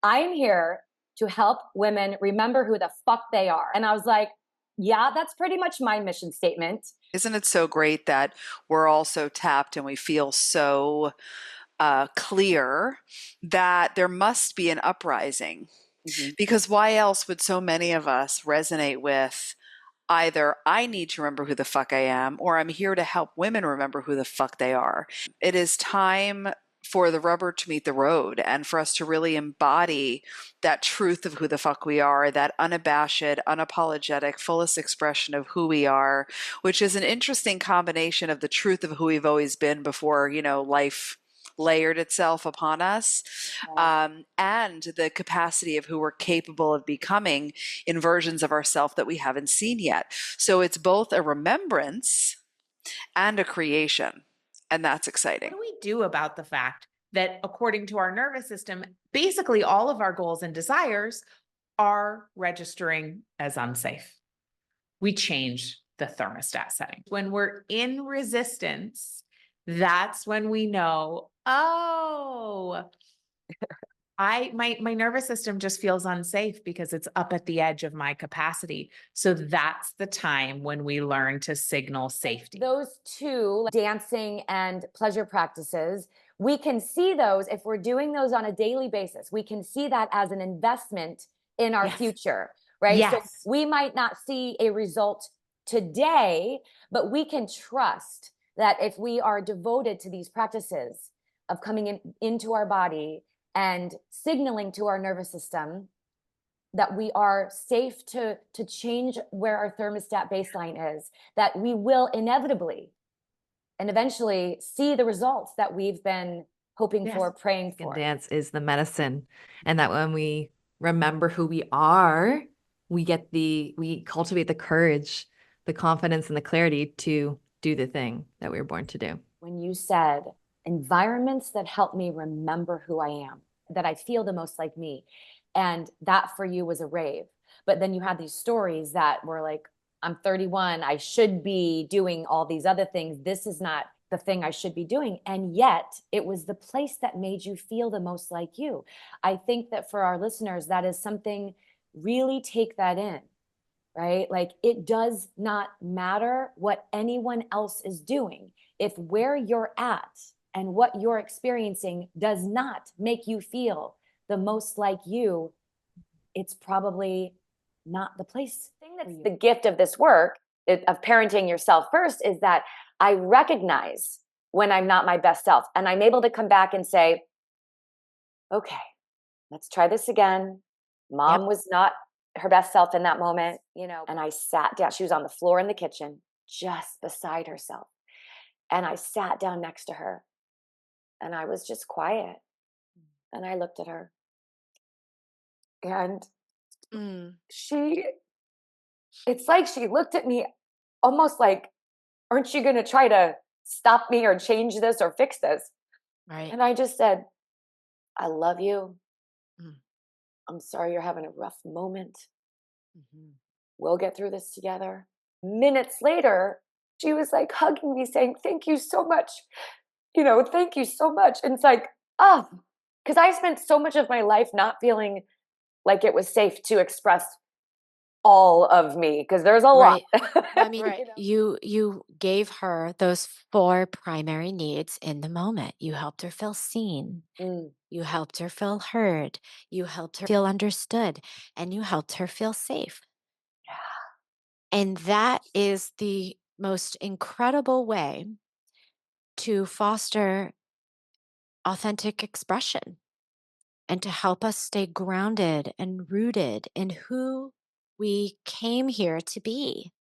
I'm here to help women remember who the fuck they are. And I was like, yeah, that's pretty much my mission statement. Isn't it so great that we're all so tapped and we feel so clear that there must be an uprising? Mhm. Because why else would so many of us resonate with either I need to remember who the fuck I am, or I'm here to help women remember who the fuck they are? It is time for the rubber to meet the road and for us to really embody that truth of who the fuck we are, that unabashed, unapologetic, fullest expression of who we are, which is an interesting combination of the truth of who we've always been before, life layered itself upon us, and the capacity of who we're capable of becoming in versions of ourselves that we haven't seen yet. So it's both a remembrance and a creation. And that's What exciting. do we do about the fact that, according to our nervous system, basically all of our goals and desires are registering as unsafe? We change the thermostat setting. When we're in resistance, that's when we know, oh, my nervous system just feels unsafe because it's up at the edge of my capacity. So that's the time when we learn to signal safety. Those two, dancing and pleasure practices, we can see those if we're doing those on a daily basis. We can see that as an investment in our Yes. future, right? So Yes. we might not see a result today, but we can trust that if we are devoted to these practices of coming into our body and signaling to our nervous system that we are safe to change where our thermostat baseline is, that we will inevitably and eventually see the results that we've been hoping Yes. for, praying And for. dance is the medicine. And that when we remember who we are, we cultivate the courage, the confidence, and the clarity to do the thing that we were born to do. When you said environments that help me remember who I am, that I feel the most like me, and that for you was a rave. But then you had these stories that were like, I'm 31, I should be doing all these other things. This is not the thing I should be doing. And yet it was the place that made you feel the most like you. I think that for our listeners, that is something, really take that in, right? Like, it does not matter what anyone else is doing. If where you're at and what you're experiencing does not make you feel the most like you, it's probably not the place. The thing that's the gift of this work, of parenting yourself first, is that I recognize when I'm not my best self, and I'm able to come back and say, okay, let's try this again. Mom Yep. was not her best self in that moment, and I sat down. She was on the floor in the kitchen, just beside herself. And I sat down next to her and I was just quiet. And I looked at her and Mm. it's like she looked at me almost like, aren't you going to try to stop me or change this or fix this? Right. And I just said, I love you. Mm. I'm sorry you're having a rough moment. Mhm. We'll get through this together. Minutes later, she was like hugging me saying, thank you so much. Thank you so much. And it's like, oh, because I spent so much of my life not feeling like it was safe to express all of me, because there's a lot. Right. I mean, Right. you gave her those four primary needs in the moment. You helped her feel seen. Mm, You helped her feel heard. You helped her feel understood, and you helped her feel safe. yeah. And that is the most incredible way to foster authentic expression and to help us stay grounded and rooted in who we came here to be.